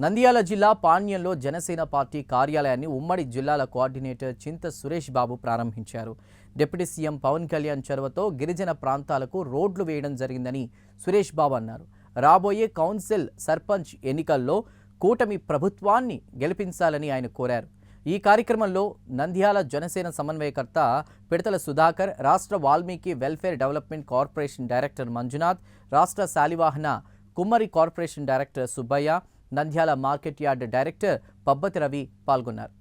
నంద్యాల జిల్లా పాణ్యంలో జనసేన పార్టీ కార్యాలయాన్ని ఉమ్మడి జిల్లాల కోఆర్డినేటర్ చింత సురేష్ బాబు ప్రారంభించారు. డిప్యూటీ సీఎం పవన్ కళ్యాణ్ చొరవతో గిరిజన ప్రాంతాలకు రోడ్లు వేయడం జరిగిందని సురేష్ బాబు అన్నారు. రాబోయే కౌన్సిల్, సర్పంచ్ ఎన్నికల్లో కూటమి ప్రభుత్వాన్ని గెలిపించాలని ఆయన కోరారు. ఈ కార్యక్రమంలో నంద్యాల జనసేన సమన్వయకర్త పిడతల సుధాకర్, రాష్ట్ర Valmiki welfare development corporation director Manjunath, రాష్ట్ర Shalivahana Kummari corporation director Subbaiah, Nandyal market yard director Pabbathi Ravi పాల్గొన్నారు.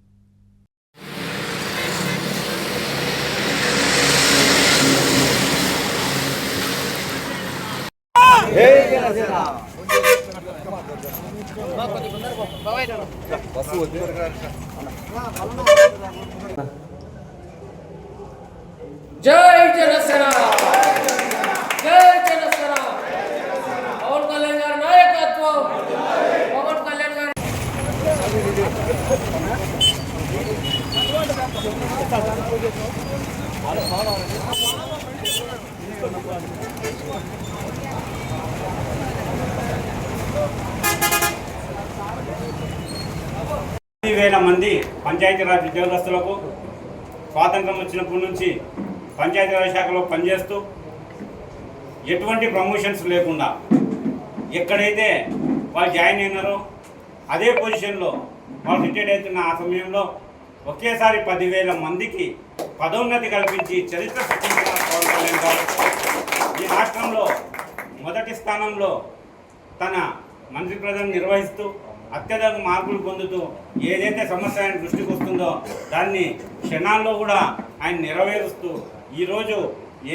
జై జనసేన, జై జనసేన, పవన్ కళ్యాణ్ గారి నాయకత్వం, పవన్ కళ్యాణ్ గారి వేల మంది పంచాయతీరాజ్ ఉద్యోగస్తులకు స్వాతంత్రం వచ్చినప్పటి నుంచి పంచాయతీరాజ్ శాఖలో పనిచేస్తూ ఎటువంటి ప్రమోషన్స్ లేకుండా ఎక్కడైతే వాళ్ళు జాయిన్ అయినారో అదే పొజిషన్లో వాళ్ళు రిటైర్డ్ అవుతున్న ఆ సమయంలో ఒకేసారి 10,000 మందికి పదోన్నతి కల్పించి చరిత్ర సృష్టించిన పవన్ కళ్యాణ్ గారు ఈ రాష్ట్రంలో మొదటి స్థానంలో తన మంత్రి పదవిని నిర్వహిస్తూ అత్యధిక మార్పులు పొందుతూ ఏదైతే సమస్య ఆయన దృష్టికి వస్తుందో దాన్ని క్షణాల్లో కూడా ఆయన నెరవేరుస్తూ ఈరోజు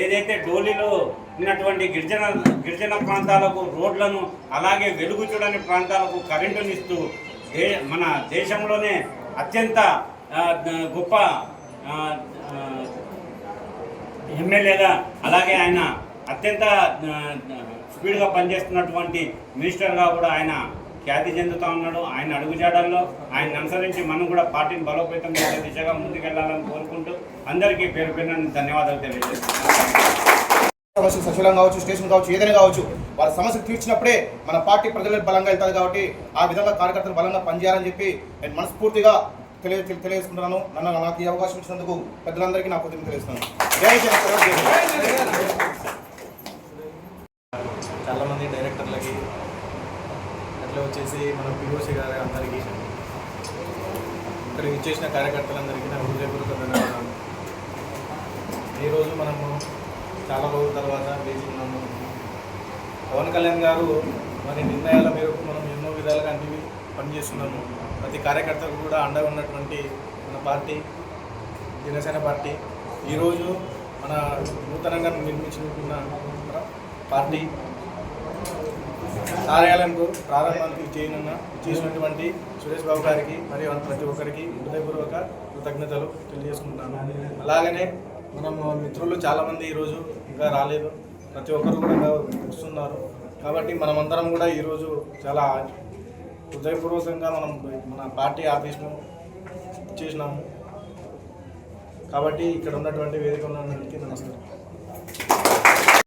ఏదైతే డోలీలో ఉన్నటువంటి గిరిజన ప్రాంతాలకు రోడ్లను, అలాగే వెలుగు చూడని ప్రాంతాలకు కరెంటునిస్తూ మన దేశంలోనే అత్యంత గొప్ప ఎమ్మెల్యేగా, అలాగే ఆయన అత్యంత స్పీడ్గా పనిచేస్తున్నటువంటి మినిస్టర్గా కూడా ఆయన ఖ్యాతి చెందుతూ ఉన్నాడు. ఆయన అడుగుజాడల్లో ఆయన అనుసరించి మనం కూడా పార్టీని బలోపేతం చేసే దిశగా ముందుకెళ్లాలని కోరుకుంటూ అందరికీ పేరు పేరున ధన్యవాదాలు తెలియజేస్తున్నాను. సచివాలయం కావచ్చు, స్టేషన్ కావచ్చు, ఏదైనా కావచ్చు, వాళ్ళ సమస్యలు తీర్చినప్పుడే మన పార్టీ ప్రజలకు బలంగా వెళ్తుంది. కాబట్టి ఆ విధంగా కార్యకర్తలు బలంగా పనిచేయాలని చెప్పి నేను మనస్ఫూర్తిగా తెలియజేసుకుంటున్నాను. నాకు ఈ అవకాశం ఇచ్చినందుకు పెద్దలందరికీ నా కృతజ్ఞతలు తెలియజేస్తున్నాను. జై జనసేన. చాలామంది డైరెక్టర్లకి అట్లా వచ్చేసి మన పిఓసి గారి అందరికీ, ఇక్కడ ఇచ్చేసిన కార్యకర్తలందరికీ నా హృదయపూర్వక ధన్యవాదాలు. ఈరోజు మనము చాలా రోజుల తర్వాత వేచి ఉన్నాము. పవన్ కళ్యాణ్ గారు మరి నిర్ణయాల మేరకు మనం ఎన్నో విధాలుగా అన్ని పనిచేస్తున్నాము. ప్రతి కార్యకర్తకు కూడా అండగా ఉన్నటువంటి మన పార్టీ జనసేన పార్టీ ఈరోజు మన నూతనంగా నిర్మించుకున్న పార్టీ కార్యాలయంకు ప్రారంభానికి చేసినటువంటి సురేష్ బాబు గారికి మరియు ప్రతి ఒక్కరికి హృదయపూర్వక కృతజ్ఞతలు తెలియజేసుకుంటున్నాను. అలాగనే మనం మిత్రులు చాలామంది ఈరోజు ఇంకా రాలేదు, ప్రతి ఒక్కరు కూడా వస్తున్నారు. కాబట్టి మనమందరం కూడా ఈరోజు చాలా హృదయపూర్వకంగా మన పార్టీ ఆఫీస్ను చేసినాము. కాబట్టి ఇక్కడ ఉన్నటువంటి వేదిక ఉన్నందుకు నమస్కారం.